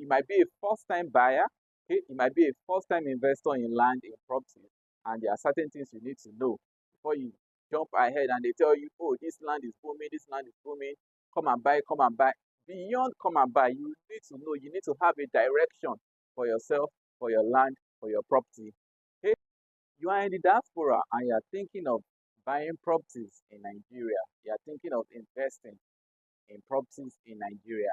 You might be a first-time buyer. Okay, you might be a first-time investor in land, in property, and there are certain things you need to know before you jump ahead and they tell you, oh, this land is booming, this land is booming, come and buy, come and buy. Beyond come and buy, you need to know, you need to have a direction for yourself, for your land, for your property. Okay, you are in the diaspora and you are thinking of buying properties in Nigeria, you are thinking of investing in properties in Nigeria.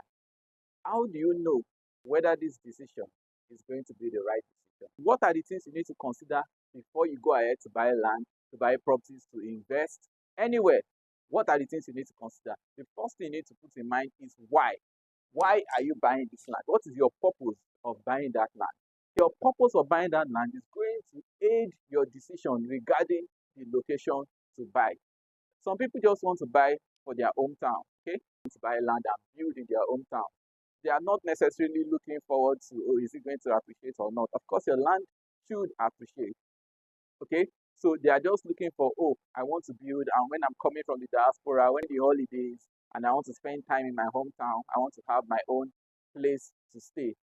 How do you know whether this decision is going to be the right decision? What are the things you need to consider before you go ahead to buy land, to buy properties, to invest anywhere? What are the things you need to consider? The first thing you need to put in mind is why. Why are you buying this land? What is your purpose of buying that land? Your purpose of buying that land is going to aid your decision regarding the location to buy. Some people just want to buy for their hometown, okay? To buy land and build in their hometown. They are not necessarily looking forward to, oh, is it going to appreciate or not? Of course, your land should appreciate, okay? So they are just looking for, oh, I want to build, and when I'm coming from the diaspora, when the holidays, and I want to spend time in my hometown, I want to have my own place to stay.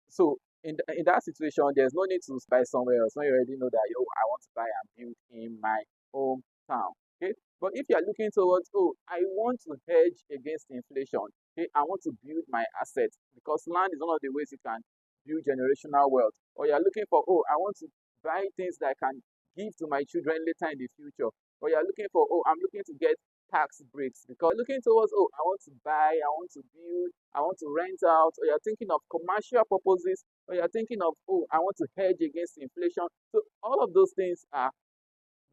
So in that situation, there's no need to buy somewhere else when you already know that, yo, I want to buy and build in my hometown. Okay. But if you are looking towards, oh, I want to hedge against inflation, okay, I want to build my assets because land is one of the ways you can build generational wealth. Or you are looking for, oh, I want to buy things that I can give to my children later in the future. Or you are looking for, oh, I'm looking to get tax breaks because looking towards, oh, I want to buy, I want to build, I want to rent out, or you're thinking of commercial purposes, or you're thinking of, oh, I want to hedge against inflation. So all of those things are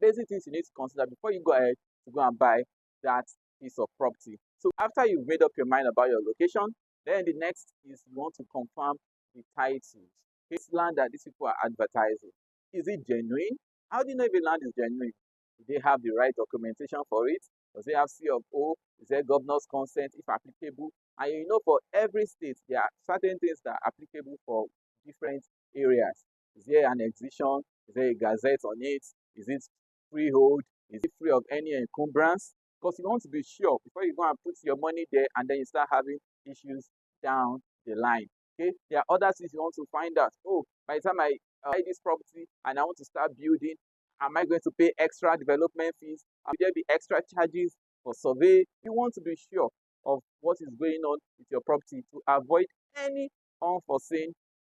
basic things you need to consider before you go ahead to go and buy that piece of property. So after you've made up your mind about your location, then the next is you want to confirm the titles. This land that these people are advertising, is it genuine? How do you know if a land is genuine? Do they have the right documentation for it? Does it have C of O? Is there governor's consent if applicable? And you know, for every state, there are certain things that are applicable for different areas. Is there an exhibition? Is there a gazette on it? Is it freehold? Is it free of any encumbrance? Because you want to be sure before you go and put your money there and then you start having issues down the line. Okay, there are other things you want to find out. Oh, by the time I buy this property and I want to start building, am I going to pay extra development fees? Will there be extra charges for survey? You want to be sure of what is going on with your property to avoid any unforeseen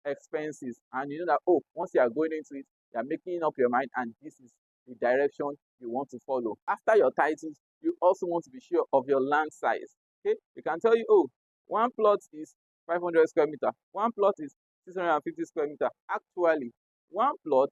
expenses. And you know that, oh, once you are going into it, you are making up your mind and this is the direction you want to follow. After your titles, you also want to be sure of your land size. Okay, we can tell you, oh, one plot is 500 square meter, one plot is 650 square meter. Actually, one plot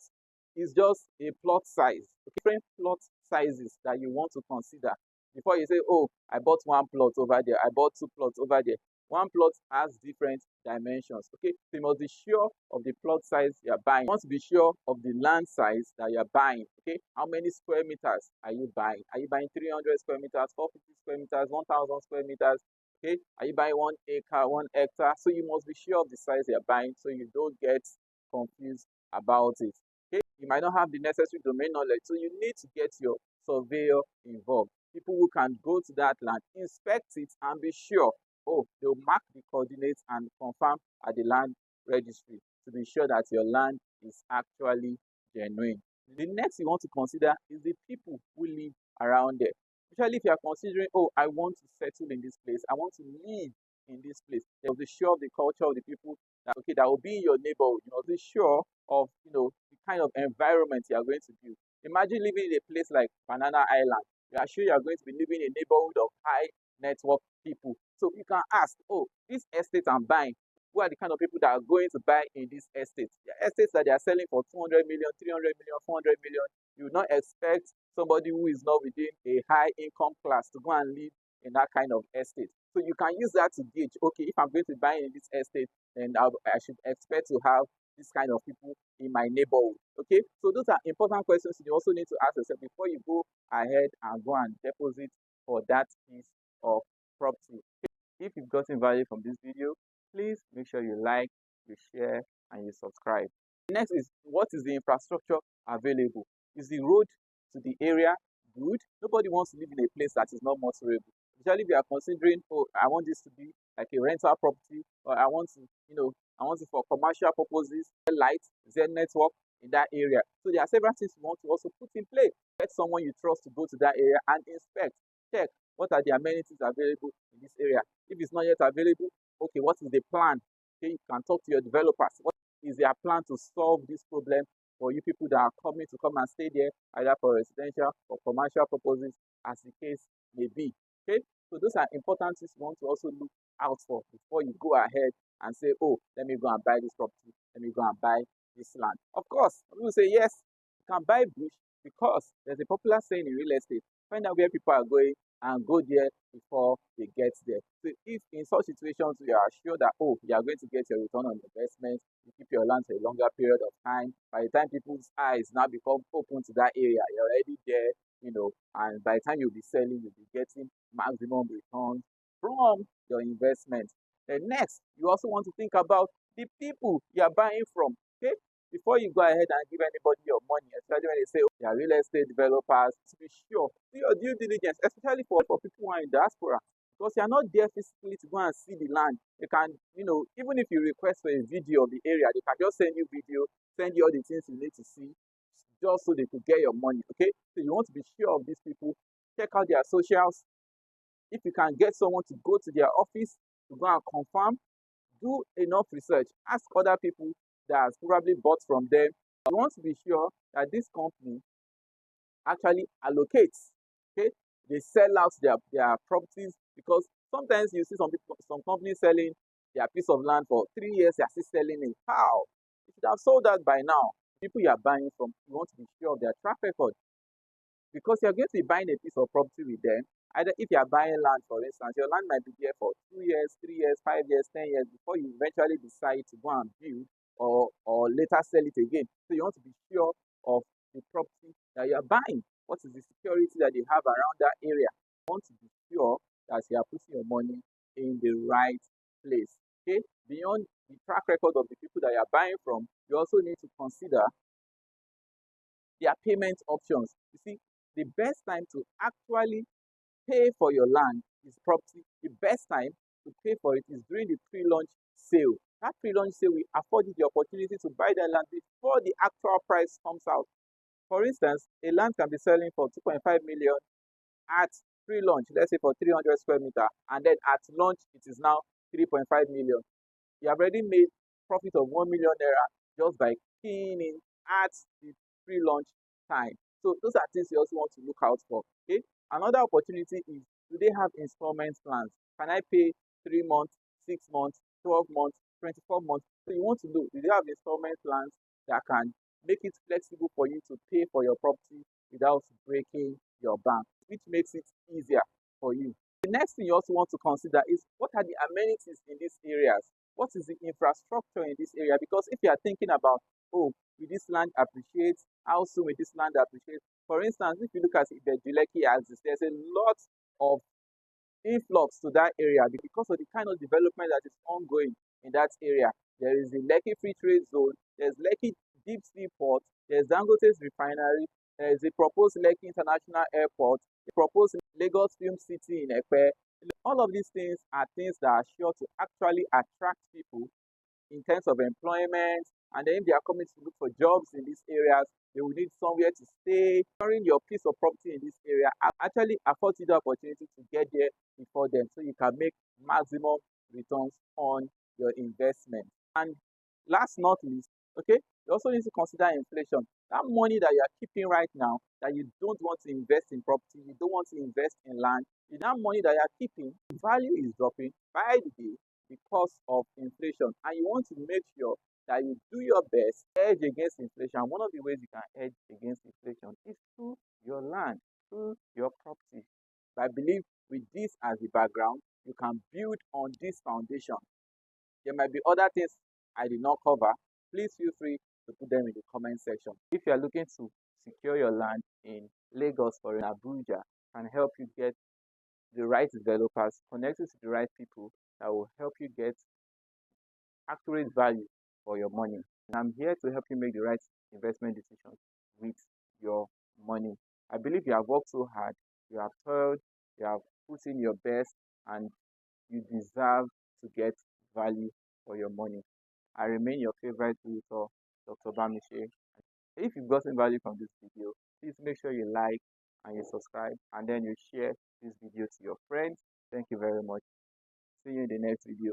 is just a plot size. Okay? Different plot sizes that you want to consider before you say, oh, I bought one plot over there, I bought two plots over there. One plot has different dimensions. Okay, so you must be sure of the plot size you are buying. You want to be sure of the land size that you are buying. Okay, how many square meters are you buying? Are you buying 300 square meters, 450 square meters, 1,000 square meters? Okay, are you buying 1 acre, 1 hectare? So you must be sure of the size you're buying so you don't get confused about it. Okay, you might not have the necessary domain knowledge, so you need to get your surveyor involved. People who can go to that land, inspect it, and be sure. Oh, they'll mark the coordinates and confirm at the land registry to be sure that your land is actually genuine. The next you want to consider is the people who live around there. Especially if you are considering, oh, I want to settle in this place, I want to live in this place. You'll be sure of the culture of the people that, okay, that will be in your neighborhood. You know, be sure of, the kind of environment you are going to build. Imagine living in a place like Banana Island. You are sure you are going to be living in a neighborhood of high network people. So you can ask, oh, this estate I'm buying, who are the kind of people that are going to buy in this estate? The estates that they are selling for 200 million, 300 million, 400 million. You will not expect somebody who is not within a high income class to go and live in that kind of estate. So you can use that to gauge, okay, if I'm going to buy in this estate, then I should expect to have this kind of people in my neighborhood. Okay, so those are important questions you also need to ask yourself before you go ahead and go and deposit for that piece of property. If you've gotten value from this video, please make sure you like, you share, and you subscribe. Next is, what is the infrastructure available? Is the road to the area good? Nobody wants to live in a place that is not motorable. Especially if you are considering, oh, I want this to be like a rental property, or I want to, I want it for commercial purposes, light, Z network in that area. So there are several things you want to also put in place. Get someone you trust to go to that area and inspect, check what are the amenities available in this area. If it's not yet available, okay, what is the plan? Okay, you can talk to your developers. What is their plan to solve this problem for you people that are coming to come and stay there, either for residential or commercial purposes, as the case may be. Okay, so those are important things you want to also look out for before you go ahead and say, oh, let me go and buy this property, let me go and buy this land. Of course, people say yes, you can buy bush because there's a popular saying in real estate: find out where people are going and go there before they get there. So if in such situations you are sure that, oh, you are going to get your return on investment, you keep your land for a longer period of time, by the time people's eyes now become open to that area, you're already there, and by the time you'll be selling, you'll be getting maximum returns from your investment. Then next, you also want to think about the people you are buying from. Okay, before you go ahead and give anybody your money, especially when they say, oh, they are real estate developers, to be sure, do your due diligence, especially for people who are in diaspora, because you are not there physically to go and see the land. They can, even if you request for a video of the area, they can just send you video, send you all the things you need to see, just so they could get your money. Okay, so you want to be sure of these people. Check out their socials. If you can get someone to go to their office to go and confirm, do enough research. Ask other people that has probably bought from them. You want to be sure that this company actually allocates. Okay, they sell out their properties, because sometimes you see some companies selling their piece of land for 3 years, they are still selling it. How? You should have sold that by now. People you are buying from, you want to be sure of their track record, because you're going to be buying a piece of property with them. Either if you are buying land, for instance, your land might be there for 2 years, 3 years, 5 years, 10 years before you eventually decide to go and build, or later sell it again. So you want to be sure of the property that you are buying. What is the security that they have around that area? You want to be sure that you are putting your money in the right place. Okay? Beyond the track record of the people that you are buying from, you also need to consider their payment options. You see, the best time to actually pay for your land is property. The best time to pay for it is during the pre-launch sale. That pre-launch sale will afford you the opportunity to buy that land before the actual price comes out. For instance, a land can be selling for 2.5 million at pre-launch, let's say for 300 square meter, and then at launch it is now 3.5 million. You have already made profit of 1 million naira just by keying in at the pre-launch time. So those are things you also want to look out for. Okay. Another opportunity is, do they have installment plans? Can I pay 3 months, 6 months, 12 months, 24 months? So you want to know, do they have installment plans that can make it flexible for you to pay for your property without breaking your bank, which makes it easier for you. The next thing you also want to consider is, what are the amenities in these areas? What is the infrastructure in this area? Because if you are thinking about, oh, will this land appreciate? How soon will this land appreciate? For instance, if you look at the Ibejulekki axis, there's a lot of influx to that area because of the kind of development that is ongoing in that area. There is the Lekki Free Trade Zone, there's Lekki Deep Sea Port, there's Dangote's refinery, there's the proposed Lekki International Airport, the proposed Lagos Film City in Epe. All of these things are things that are sure to actually attract people in terms of employment, and then if they are coming to look for jobs in these areas, they will need somewhere to stay. Securing your piece of property in this area actually affords you the opportunity to get there before them, so you can make maximum returns on your investment. And last not least, okay, you also need to consider inflation. That money that you are keeping right now, that you don't want to invest in property, you don't want to invest in land, that money that you are keeping, the value is dropping by the day because of inflation, and you want to make sure that you do your best hedge against inflation. One of the ways you can hedge against inflation is through your land, through your property. I believe with this as the background, you can build on this foundation. There might be other things I did not cover. Please feel free to put them in the comment section. If you are looking to secure your land in Lagos or in Abuja, can help you get the right developers, connect you to the right people that will help you get accurate value for your money. And I'm here to help you make the right investment decisions with your money. I believe you have worked so hard, you have toiled, you have put in your best, and you deserve to get value for your money. I remain your favorite tutor, Dr. Bamishe. If you've gotten value from this video, please make sure you like and you subscribe, and then you share this video to your friends. Thank you very much. See you in the next video.